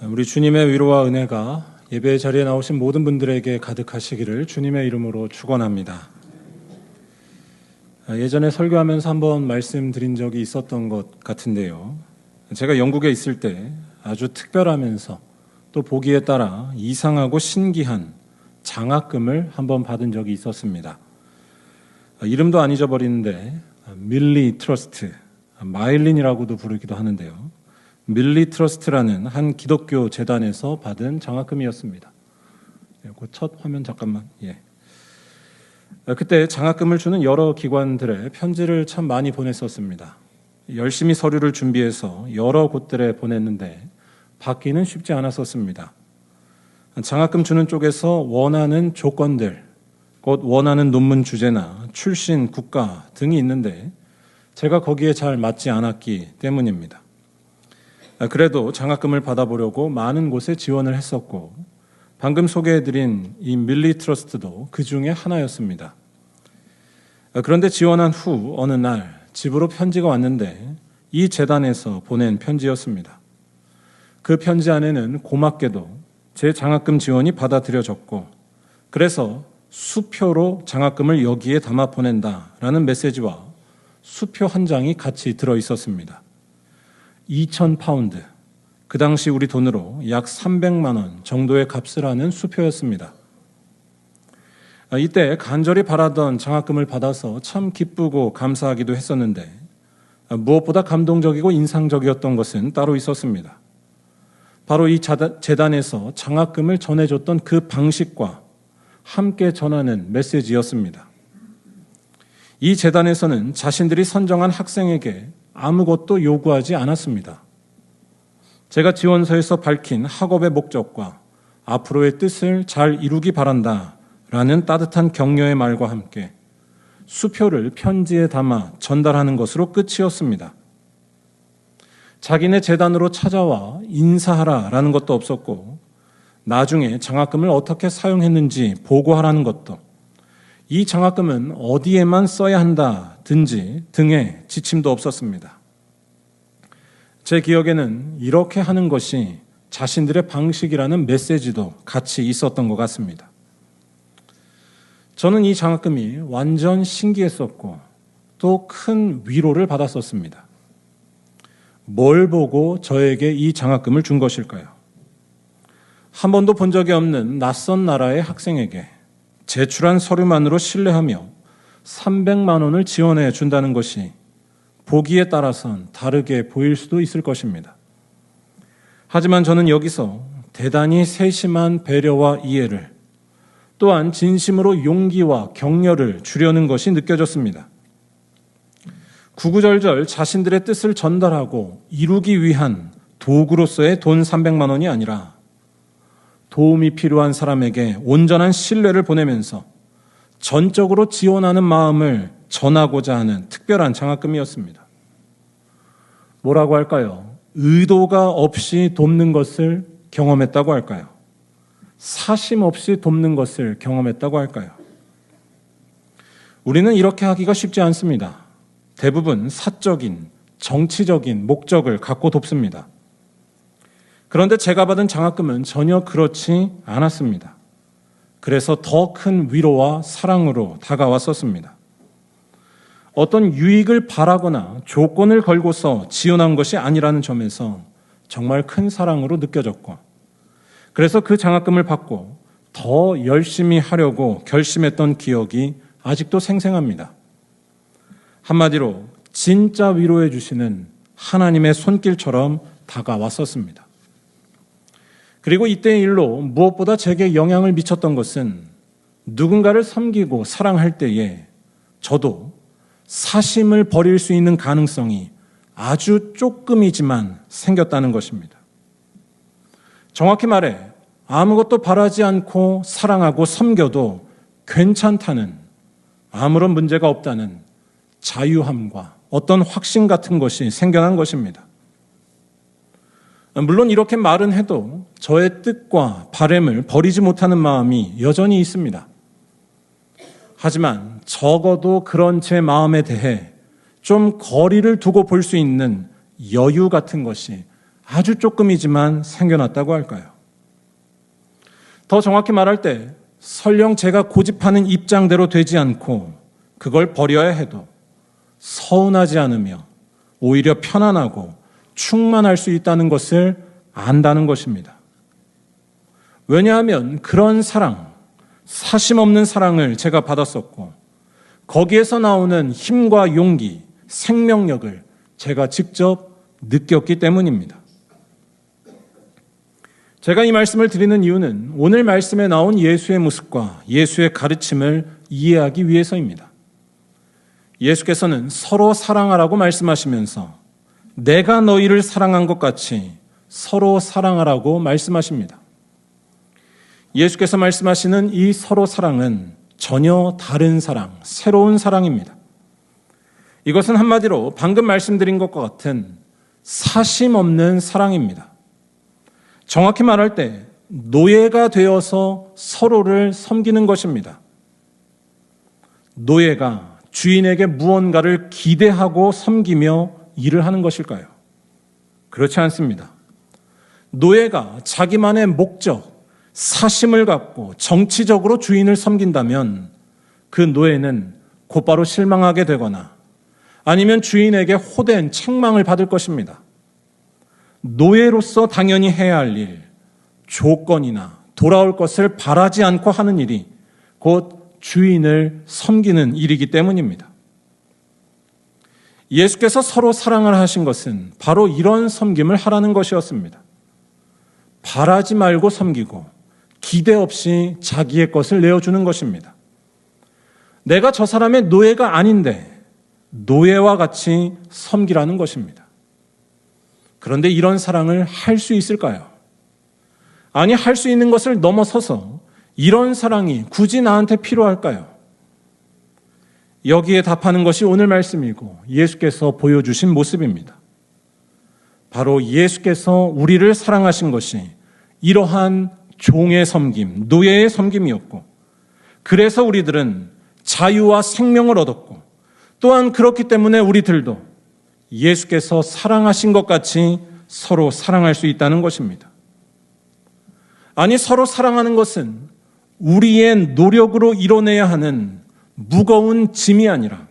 우리 주님의 위로와 은혜가 예배 자리에 나오신 모든 분들에게 가득하시기를 주님의 이름으로 축원합니다. 예전에 설교하면서 한번 말씀드린 적이 있었던 것 같은데요. 제가 영국에 있을 때 아주 특별하면서 또 보기에 따라 이상하고 신기한 장학금을 한번 받은 적이 있었습니다. 이름도 안 잊어버리는데 밀리 트러스트, 마일린이라고도 부르기도 하는데요. 밀리 트러스트라는 한 기독교 재단에서 받은 장학금이었습니다. 그 첫 화면 잠깐만. 그때 장학금을 주는 여러 기관들에 편지를 참 많이 보냈었습니다. 열심히 서류를 준비해서 여러 곳들에 보냈는데 받기는 쉽지 않았었습니다. 장학금 주는 쪽에서 원하는 조건들, 곧 원하는 논문 주제나 출신 국가 등이 있는데 제가 거기에 잘 맞지 않았기 때문입니다. 그래도 장학금을 받아보려고 많은 곳에 지원을 했었고 방금 소개해드린 이 밀리 트러스트도 그 중에 하나였습니다. 그런데 지원한 후 어느 날 집으로 편지가 왔는데 이 재단에서 보낸 편지였습니다. 그 편지 안에는 고맙게도 제 장학금 지원이 받아들여졌고 그래서 수표로 장학금을 여기에 담아 보낸다라는 메시지와 수표 한 장이 같이 들어있었습니다. 2,000파운드, 그 당시 우리 돈으로 약 300만 원 정도의 값을 하는 수표였습니다. 이때 간절히 바라던 장학금을 받아서 참 기쁘고 감사하기도 했었는데 무엇보다 감동적이고 인상적이었던 것은 따로 있었습니다. 바로 이 재단에서 장학금을 전해줬던 그 방식과 함께 전하는 메시지였습니다. 이 재단에서는 자신들이 선정한 학생에게 아무것도 요구하지 않았습니다. 제가 지원서에서 밝힌 학업의 목적과 앞으로의 뜻을 잘 이루기 바란다 라는 따뜻한 격려의 말과 함께 수표를 편지에 담아 전달하는 것으로 끝이었습니다. 자기네 재단으로 찾아와 인사하라 라는 것도 없었고 나중에 장학금을 어떻게 사용했는지 보고하라는 것도 이 장학금은 어디에만 써야 한다든지 등의 지침도 없었습니다. 제 기억에는 이렇게 하는 것이 자신들의 방식이라는 메시지도 같이 있었던 것 같습니다. 저는 이 장학금이 완전 신기했었고 또 큰 위로를 받았었습니다. 뭘 보고 저에게 이 장학금을 준 것일까요? 한 번도 본 적이 없는 낯선 나라의 학생에게 제출한 서류만으로 신뢰하며 300만 원을 지원해 준다는 것이 보기에 따라선 다르게 보일 수도 있을 것입니다. 하지만 저는 여기서 대단히 세심한 배려와 이해를 또한 진심으로 용기와 격려를 주려는 것이 느껴졌습니다. 구구절절 자신들의 뜻을 전달하고 이루기 위한 도구로서의 돈 300만 원이 아니라 도움이 필요한 사람에게 온전한 신뢰를 보내면서 전적으로 지원하는 마음을 전하고자 하는 특별한 장학금이었습니다. 뭐라고 할까요? 의도가 없이 돕는 것을 경험했다고 할까요? 사심 없이 돕는 것을 경험했다고 할까요? 우리는 이렇게 하기가 쉽지 않습니다. 대부분 사적인, 정치적인 목적을 갖고 돕습니다. 그런데 제가 받은 장학금은 전혀 그렇지 않았습니다. 그래서 더 큰 위로와 사랑으로 다가왔었습니다. 어떤 유익을 바라거나 조건을 걸고서 지원한 것이 아니라는 점에서 정말 큰 사랑으로 느껴졌고 그래서 그 장학금을 받고 더 열심히 하려고 결심했던 기억이 아직도 생생합니다. 한마디로 진짜 위로해 주시는 하나님의 손길처럼 다가왔었습니다. 그리고 이때의 일로 무엇보다 제게 영향을 미쳤던 것은 누군가를 섬기고 사랑할 때에 저도 사심을 버릴 수 있는 가능성이 아주 조금이지만 생겼다는 것입니다. 정확히 말해 아무것도 바라지 않고 사랑하고 섬겨도 괜찮다는, 아무런 문제가 없다는 자유함과 어떤 확신 같은 것이 생겨난 것입니다. 물론 이렇게 말은 해도 저의 뜻과 바람을 버리지 못하는 마음이 여전히 있습니다. 하지만 적어도 그런 제 마음에 대해 좀 거리를 두고 볼 수 있는 여유 같은 것이 아주 조금이지만 생겨났다고 할까요? 더 정확히 말할 때 설령 제가 고집하는 입장대로 되지 않고 그걸 버려야 해도 서운하지 않으며 오히려 편안하고 충만할 수 있다는 것을 안다는 것입니다. 왜냐하면 그런 사랑, 사심 없는 사랑을 제가 받았었고 거기에서 나오는 힘과 용기, 생명력을 제가 직접 느꼈기 때문입니다. 제가 이 말씀을 드리는 이유는 오늘 말씀에 나온 예수의 모습과 예수의 가르침을 이해하기 위해서입니다. 예수께서는 서로 사랑하라고 말씀하시면서 내가 너희를 사랑한 것 같이 서로 사랑하라고 말씀하십니다. 예수께서 말씀하시는 이 서로 사랑은 전혀 다른 사랑, 새로운 사랑입니다. 이것은 한마디로 방금 말씀드린 것과 같은 사심 없는 사랑입니다. 정확히 말할 때 노예가 되어서 서로를 섬기는 것입니다. 노예가 주인에게 무언가를 기대하고 섬기며 일을 하는 것일까요? 그렇지 않습니다. 노예가 자기만의 목적, 사심을 갖고 정치적으로 주인을 섬긴다면 그 노예는 곧바로 실망하게 되거나 아니면 주인에게 호된 책망을 받을 것입니다. 노예로서 당연히 해야 할 일, 조건이나 돌아올 것을 바라지 않고 하는 일이 곧 주인을 섬기는 일이기 때문입니다. 예수께서 서로 사랑을 하신 것은 바로 이런 섬김을 하라는 것이었습니다. 바라지 말고 섬기고 기대 없이 자기의 것을 내어주는 것입니다. 내가 저 사람의 노예가 아닌데 노예와 같이 섬기라는 것입니다. 그런데 이런 사랑을 할 수 있을까요? 아니, 할 수 있는 것을 넘어서서 이런 사랑이 굳이 나한테 필요할까요? 여기에 답하는 것이 오늘 말씀이고 예수께서 보여주신 모습입니다. 바로 예수께서 우리를 사랑하신 것이 이러한 종의 섬김, 노예의 섬김이었고 그래서 우리들은 자유와 생명을 얻었고 또한 그렇기 때문에 우리들도 예수께서 사랑하신 것 같이 서로 사랑할 수 있다는 것입니다. 아니, 서로 사랑하는 것은 우리의 노력으로 이뤄내야 하는 무거운 짐이 아니라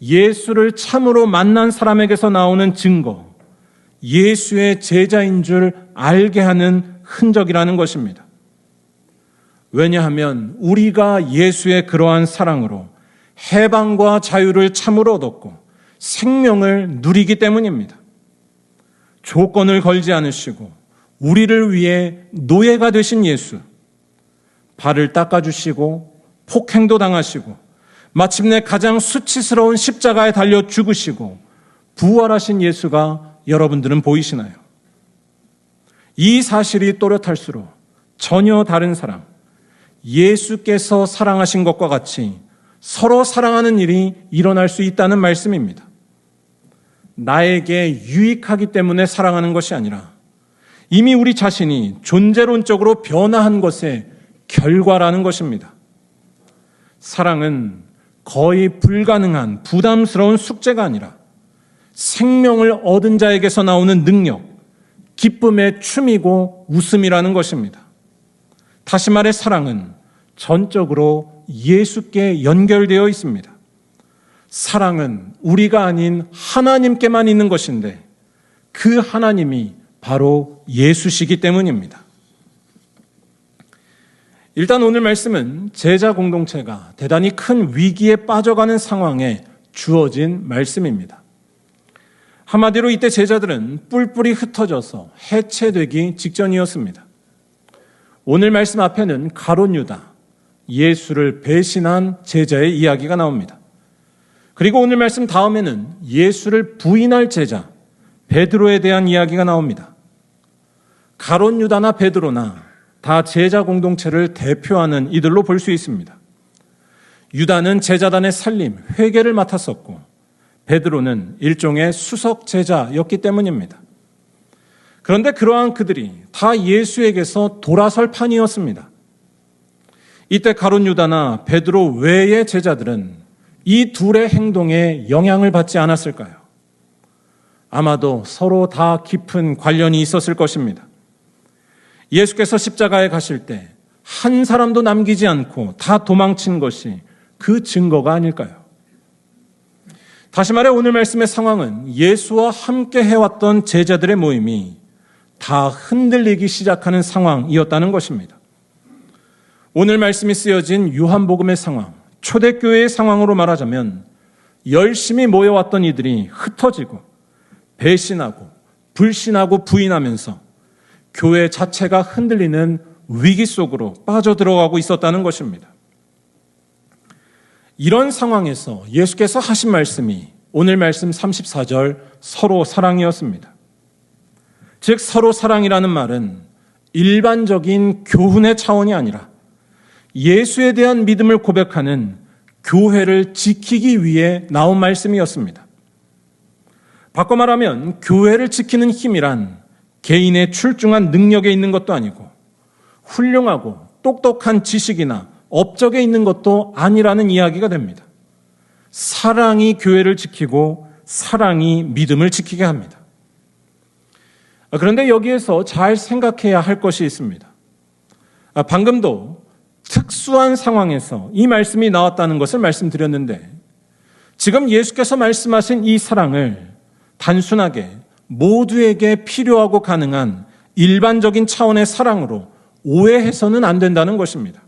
예수를 참으로 만난 사람에게서 나오는 증거, 예수의 제자인 줄 알게 하는 흔적이라는 것입니다. 왜냐하면 우리가 예수의 그러한 사랑으로 해방과 자유를 참으로 얻었고 생명을 누리기 때문입니다. 조건을 걸지 않으시고 우리를 위해 노예가 되신 예수, 발을 닦아주시고 폭행도 당하시고 마침내 가장 수치스러운 십자가에 달려 죽으시고 부활하신 예수가 여러분들은 보이시나요? 이 사실이 또렷할수록 전혀 다른 사랑, 예수께서 사랑하신 것과 같이 서로 사랑하는 일이 일어날 수 있다는 말씀입니다. 나에게 유익하기 때문에 사랑하는 것이 아니라 이미 우리 자신이 존재론적으로 변화한 것의 결과라는 것입니다. 사랑은 거의 불가능한 부담스러운 숙제가 아니라 생명을 얻은 자에게서 나오는 능력, 기쁨의 춤이고 웃음이라는 것입니다. 다시 말해 사랑은 전적으로 예수께 연결되어 있습니다. 사랑은 우리가 아닌 하나님께만 있는 것인데 그 하나님이 바로 예수시기 때문입니다. 일단 오늘 말씀은 제자 공동체가 대단히 큰 위기에 빠져가는 상황에 주어진 말씀입니다. 한마디로 이때 제자들은 뿔뿔이 흩어져서 해체되기 직전이었습니다. 오늘 말씀 앞에는 가룟 유다, 예수를 배신한 제자의 이야기가 나옵니다. 그리고 오늘 말씀 다음에는 예수를 부인할 제자 베드로에 대한 이야기가 나옵니다. 가룟 유다나 베드로나 다 제자 공동체를 대표하는 이들로 볼 수 있습니다. 유다는 제자단의 살림, 회계를 맡았었고 베드로는 일종의 수석 제자였기 때문입니다. 그런데 그러한 그들이 다 예수에게서 돌아설 판이었습니다. 이때 가룟 유다나 베드로 외의 제자들은 이 둘의 행동에 영향을 받지 않았을까요? 아마도 서로 다 깊은 관련이 있었을 것입니다. 예수께서 십자가에 가실 때 한 사람도 남기지 않고 다 도망친 것이 그 증거가 아닐까요? 다시 말해 오늘 말씀의 상황은 예수와 함께 해왔던 제자들의 모임이 다 흔들리기 시작하는 상황이었다는 것입니다. 오늘 말씀이 쓰여진 요한복음의 상황, 초대교회의 상황으로 말하자면 열심히 모여왔던 이들이 흩어지고 배신하고 불신하고 부인하면서 교회 자체가 흔들리는 위기 속으로 빠져들어가고 있었다는 것입니다. 이런 상황에서 예수께서 하신 말씀이 오늘 말씀 34절 서로 사랑이었습니다. 즉 서로 사랑이라는 말은 일반적인 교훈의 차원이 아니라 예수에 대한 믿음을 고백하는 교회를 지키기 위해 나온 말씀이었습니다. 바꿔 말하면 교회를 지키는 힘이란 개인의 출중한 능력에 있는 것도 아니고 훌륭하고 똑똑한 지식이나 업적에 있는 것도 아니라는 이야기가 됩니다. 사랑이 교회를 지키고 사랑이 믿음을 지키게 합니다. 그런데 여기에서 잘 생각해야 할 것이 있습니다. 방금도 특수한 상황에서 이 말씀이 나왔다는 것을 말씀드렸는데 지금 예수께서 말씀하신 이 사랑을 단순하게 모두에게 필요하고 가능한 일반적인 차원의 사랑으로 오해해서는 안 된다는 것입니다.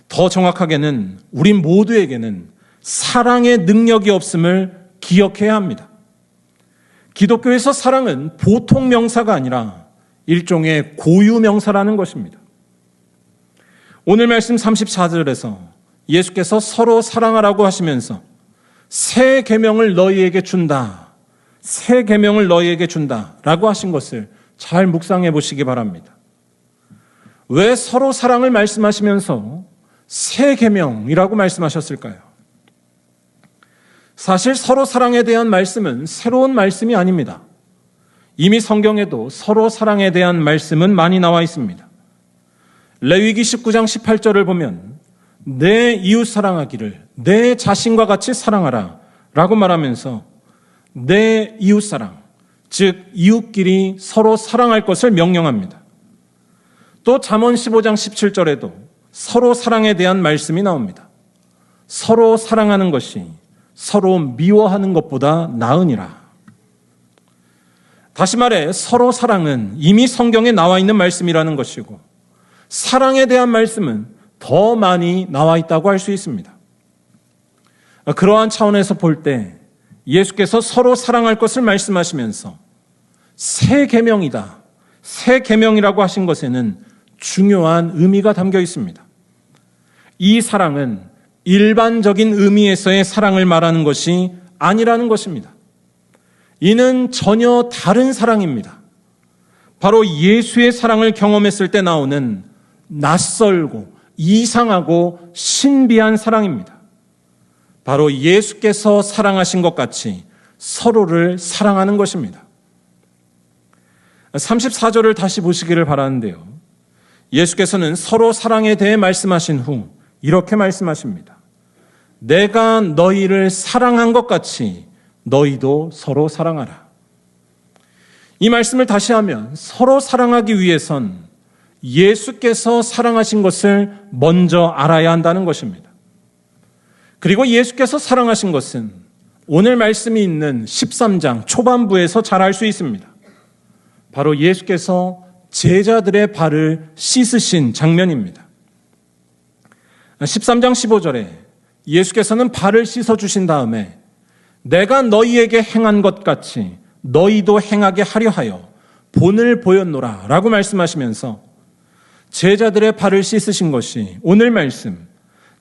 더 정확하게는 우리 모두에게는 사랑의 능력이 없음을 기억해야 합니다. 기독교에서 사랑은 보통 명사가 아니라 일종의 고유 명사라는 것입니다. 오늘 말씀 34절에서 예수께서 서로 사랑하라고 하시면서 새 계명을 너희에게 준다. 새 계명을 너희에게 준다라고 하신 것을 잘 묵상해 보시기 바랍니다. 왜 서로 사랑을 말씀하시면서 새 계명이라고 말씀하셨을까요? 사실 서로 사랑에 대한 말씀은 새로운 말씀이 아닙니다. 이미 성경에도 서로 사랑에 대한 말씀은 많이 나와 있습니다. 레위기 19장 18절을 보면 내 이웃 사랑하기를 내 자신과 같이 사랑하라 라고 말하면서 내 이웃 사랑, 즉 이웃끼리 서로 사랑할 것을 명령합니다. 또 잠언 15장 17절에도 서로 사랑에 대한 말씀이 나옵니다. 서로 사랑하는 것이 서로 미워하는 것보다 나으니라. 다시 말해 서로 사랑은 이미 성경에 나와 있는 말씀이라는 것이고 사랑에 대한 말씀은 더 많이 나와 있다고 할 수 있습니다. 그러한 차원에서 볼 때 예수께서 서로 사랑할 것을 말씀하시면서 새 계명이다. 새 계명이라고 하신 것에는 중요한 의미가 담겨 있습니다. 이 사랑은 일반적인 의미에서의 사랑을 말하는 것이 아니라는 것입니다. 이는 전혀 다른 사랑입니다. 바로 예수의 사랑을 경험했을 때 나오는 낯설고 이상하고 신비한 사랑입니다. 바로 예수께서 사랑하신 것 같이 서로를 사랑하는 것입니다. 34절을 다시 보시기를 바라는데요. 예수께서는 서로 사랑에 대해 말씀하신 후 이렇게 말씀하십니다. 내가 너희를 사랑한 것 같이 너희도 서로 사랑하라. 이 말씀을 다시 하면 서로 사랑하기 위해선 예수께서 사랑하신 것을 먼저 알아야 한다는 것입니다. 그리고 예수께서 사랑하신 것은 오늘 말씀이 있는 13장 초반부에서 잘 알 수 있습니다. 바로 예수께서 제자들의 발을 씻으신 장면입니다. 13장 15절에 예수께서는 발을 씻어주신 다음에 내가 너희에게 행한 것 같이 너희도 행하게 하려 하여 본을 보였노라 라고 말씀하시면서 제자들의 발을 씻으신 것이 오늘 말씀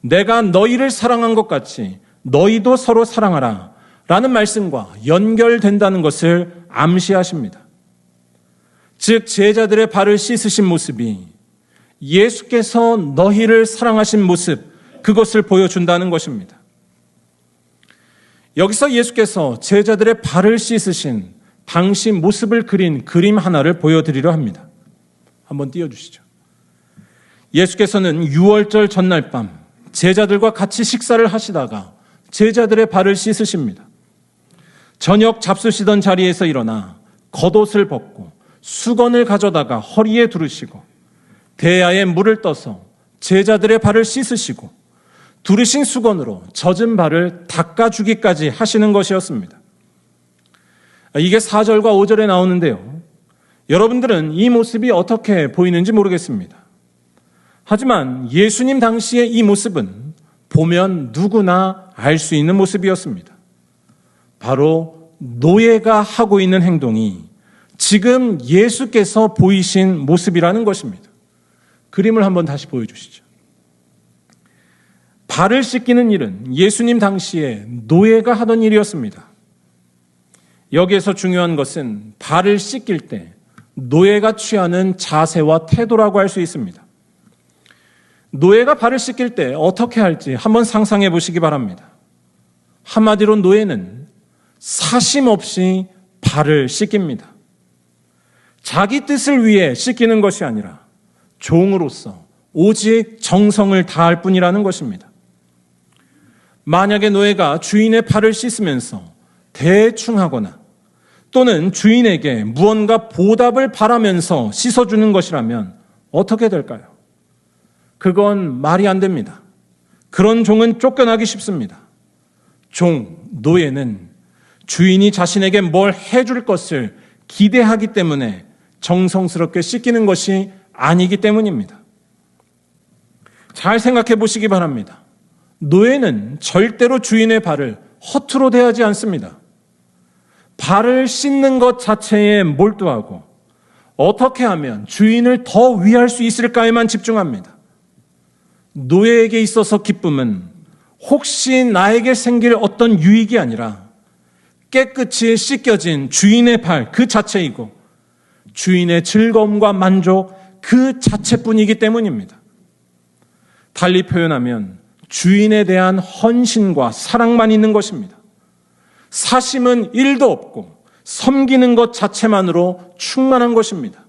내가 너희를 사랑한 것 같이 너희도 서로 사랑하라 라는 말씀과 연결된다는 것을 암시하십니다. 즉 제자들의 발을 씻으신 모습이 예수께서 너희를 사랑하신 모습, 그것을 보여준다는 것입니다. 여기서 예수께서 제자들의 발을 씻으신 당시 모습을 그린 그림 하나를 보여드리려 합니다. 한번 띄워주시죠. 예수께서는 유월절 전날 밤 제자들과 같이 식사를 하시다가 제자들의 발을 씻으십니다. 저녁 잡수시던 자리에서 일어나 겉옷을 벗고 수건을 가져다가 허리에 두르시고 대야에 물을 떠서 제자들의 발을 씻으시고 두르신 수건으로 젖은 발을 닦아주기까지 하시는 것이었습니다. 이게 4절과 5절에 나오는데요. 여러분들은 이 모습이 어떻게 보이는지 모르겠습니다. 하지만 예수님 당시의 이 모습은 보면 누구나 알 수 있는 모습이었습니다. 바로 노예가 하고 있는 행동이 지금 예수께서 보이신 모습이라는 것입니다. 그림을 한번 다시 보여주시죠. 발을 씻기는 일은 예수님 당시에 노예가 하던 일이었습니다. 여기에서 중요한 것은 발을 씻길 때 노예가 취하는 자세와 태도라고 할 수 있습니다. 노예가 발을 씻길 때 어떻게 할지 한번 상상해 보시기 바랍니다. 한마디로 노예는 사심 없이 발을 씻깁니다. 자기 뜻을 위해 씻기는 것이 아니라 종으로서 오직 정성을 다할 뿐이라는 것입니다. 만약에 노예가 주인의 발을 씻으면서 대충 하거나 또는 주인에게 무언가 보답을 바라면서 씻어주는 것이라면 어떻게 될까요? 그건 말이 안 됩니다. 그런 종은 쫓겨나기 쉽습니다. 노예는 주인이 자신에게 뭘 해줄 것을 기대하기 때문에 정성스럽게 씻기는 것이 아니기 때문입니다. 잘 생각해 보시기 바랍니다. 노예는 절대로 주인의 발을 허투루 대하지 않습니다. 발을 씻는 것 자체에 몰두하고 어떻게 하면 주인을 더 위할 수 있을까에만 집중합니다. 노예에게 있어서 기쁨은 혹시 나에게 생길 어떤 유익이 아니라 깨끗이 씻겨진 주인의 발 그 자체이고 주인의 즐거움과 만족 그 자체뿐이기 때문입니다. 달리 표현하면 주인에 대한 헌신과 사랑만 있는 것입니다. 사심은 1도 없고 섬기는 것 자체만으로 충만한 것입니다.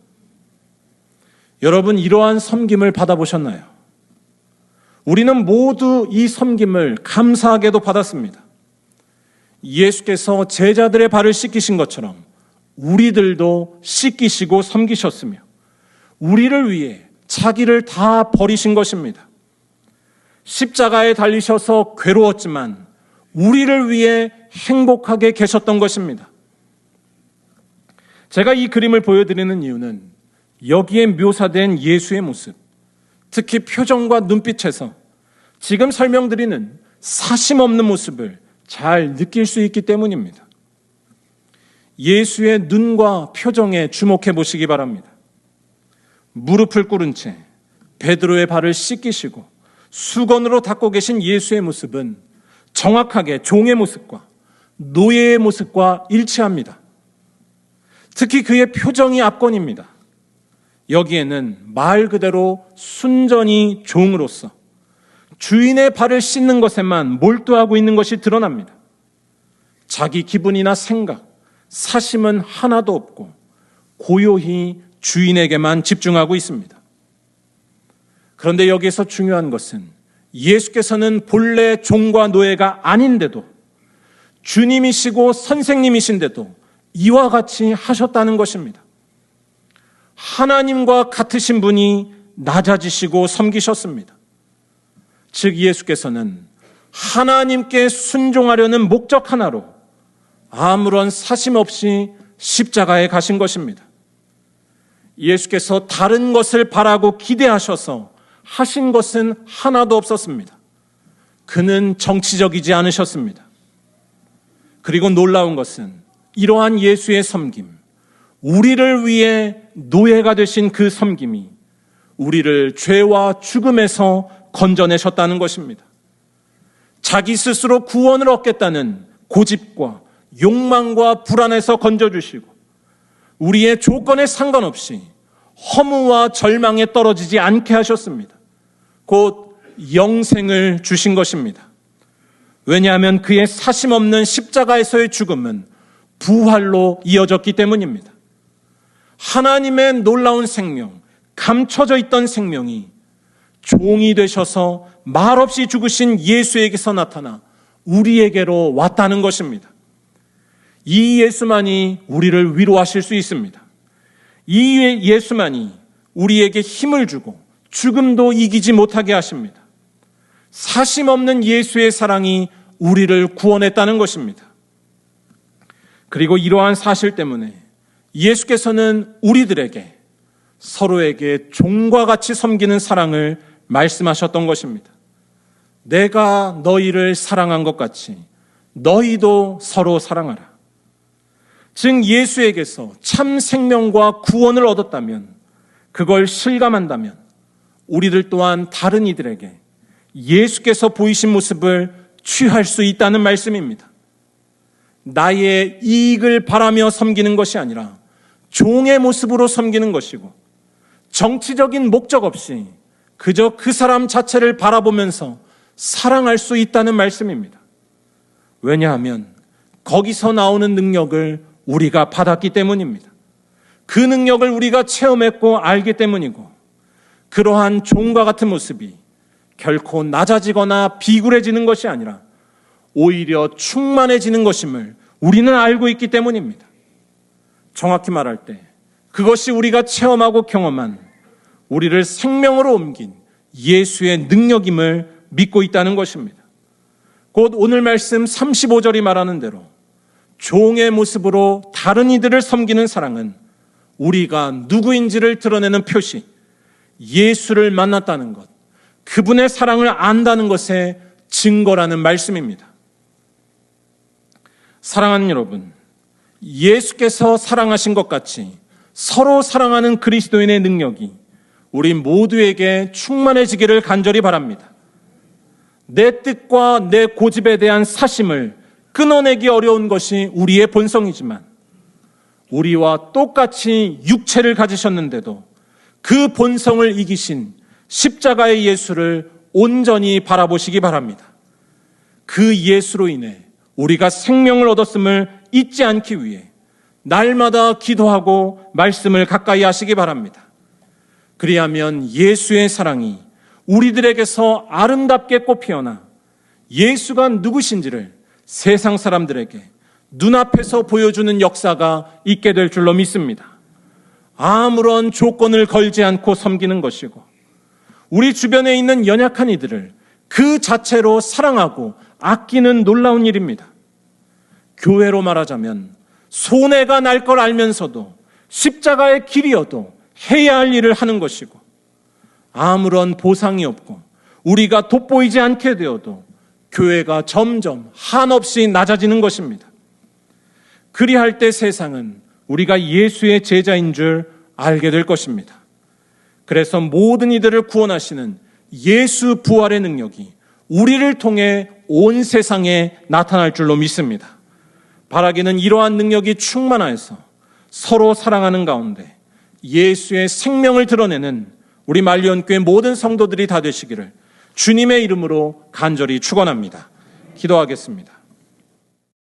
여러분, 이러한 섬김을 받아보셨나요? 우리는 모두 이 섬김을 감사하게도 받았습니다. 예수께서 제자들의 발을 씻기신 것처럼 우리들도 씻기시고 섬기셨으며 우리를 위해 자기를 다 버리신 것입니다. 십자가에 달리셔서 괴로웠지만 우리를 위해 행복하게 계셨던 것입니다. 제가 이 그림을 보여드리는 이유는 여기에 묘사된 예수의 모습, 특히 표정과 눈빛에서 지금 설명드리는 사심 없는 모습을 잘 느낄 수 있기 때문입니다. 예수의 눈과 표정에 주목해 보시기 바랍니다. 무릎을 꿇은 채 베드로의 발을 씻기시고 수건으로 닦고 계신 예수의 모습은 정확하게 종의 모습과 노예의 모습과 일치합니다. 특히 그의 표정이 압권입니다. 여기에는 말 그대로 순전히 종으로서 주인의 발을 씻는 것에만 몰두하고 있는 것이 드러납니다. 자기 기분이나 생각, 사심은 하나도 없고 고요히 주인에게만 집중하고 있습니다. 그런데 여기에서 중요한 것은 예수께서는 본래 종과 노예가 아닌데도 주님이시고 선생님이신데도 이와 같이 하셨다는 것입니다. 하나님과 같으신 분이 낮아지시고 섬기셨습니다. 즉 예수께서는 하나님께 순종하려는 목적 하나로 아무런 사심 없이 십자가에 가신 것입니다. 예수께서 다른 것을 바라고 기대하셔서 하신 것은 하나도 없었습니다. 그는 정치적이지 않으셨습니다. 그리고 놀라운 것은 이러한 예수의 섬김, 우리를 위해 노예가 되신 그 섬김이 우리를 죄와 죽음에서 건져내셨다는 것입니다. 자기 스스로 구원을 얻겠다는 고집과 욕망과 불안에서 건져주시고 우리의 조건에 상관없이 허무와 절망에 떨어지지 않게 하셨습니다. 곧 영생을 주신 것입니다. 왜냐하면 그의 사심 없는 십자가에서의 죽음은 부활로 이어졌기 때문입니다. 하나님의 놀라운 생명, 감춰져 있던 생명이 종이 되셔서 말없이 죽으신 예수에게서 나타나 우리에게로 왔다는 것입니다. 이 예수만이 우리를 위로하실 수 있습니다. 이 예수만이 우리에게 힘을 주고 죽음도 이기지 못하게 하십니다. 사심 없는 예수의 사랑이 우리를 구원했다는 것입니다. 그리고 이러한 사실 때문에 예수께서는 우리들에게 서로에게 종과 같이 섬기는 사랑을 말씀하셨던 것입니다. 내가 너희를 사랑한 것 같이 너희도 서로 사랑하라. 즉 예수에게서 참 생명과 구원을 얻었다면, 그걸 실감한다면 우리들 또한 다른 이들에게 예수께서 보이신 모습을 취할 수 있다는 말씀입니다. 나의 이익을 바라며 섬기는 것이 아니라 종의 모습으로 섬기는 것이고, 정치적인 목적 없이 그저 그 사람 자체를 바라보면서 사랑할 수 있다는 말씀입니다. 왜냐하면 거기서 나오는 능력을 우리가 받았기 때문입니다. 그 능력을 우리가 체험했고 알기 때문이고, 그러한 종과 같은 모습이 결코 낮아지거나 비굴해지는 것이 아니라 오히려 충만해지는 것임을 우리는 알고 있기 때문입니다. 정확히 말할 때 그것이 우리가 체험하고 경험한, 우리를 생명으로 옮긴 예수의 능력임을 믿고 있다는 것입니다. 곧 오늘 말씀 35절이 말하는 대로 종의 모습으로 다른 이들을 섬기는 사랑은 우리가 누구인지를 드러내는 표시, 예수를 만났다는 것, 그분의 사랑을 안다는 것의 증거라는 말씀입니다. 사랑하는 여러분, 예수께서 사랑하신 것 같이 서로 사랑하는 그리스도인의 능력이 우리 모두에게 충만해지기를 간절히 바랍니다. 내 뜻과 내 고집에 대한 사심을 끊어내기 어려운 것이 우리의 본성이지만, 우리와 똑같이 육체를 가지셨는데도 그 본성을 이기신 십자가의 예수를 온전히 바라보시기 바랍니다. 그 예수로 인해 우리가 생명을 얻었음을 잊지 않기 위해 날마다 기도하고 말씀을 가까이 하시기 바랍니다. 그리하면 예수의 사랑이 우리들에게서 아름답게 꽃피어나 예수가 누구신지를 세상 사람들에게 눈앞에서 보여주는 역사가 있게 될 줄로 믿습니다. 아무런 조건을 걸지 않고 섬기는 것이고, 우리 주변에 있는 연약한 이들을 그 자체로 사랑하고 아끼는 놀라운 일입니다. 교회로 말하자면 손해가 날 걸 알면서도 십자가의 길이어도 해야 할 일을 하는 것이고, 아무런 보상이 없고 우리가 돋보이지 않게 되어도 교회가 점점 한없이 낮아지는 것입니다. 그리할 때 세상은 우리가 예수의 제자인 줄 알게 될 것입니다. 그래서 모든 이들을 구원하시는 예수 부활의 능력이 우리를 통해 온 세상에 나타날 줄로 믿습니다. 바라기는 이러한 능력이 충만하여서 서로 사랑하는 가운데 예수의 생명을 드러내는 우리 만리언교회 모든 성도들이 다 되시기를 주님의 이름으로 간절히 축원합니다. 기도하겠습니다.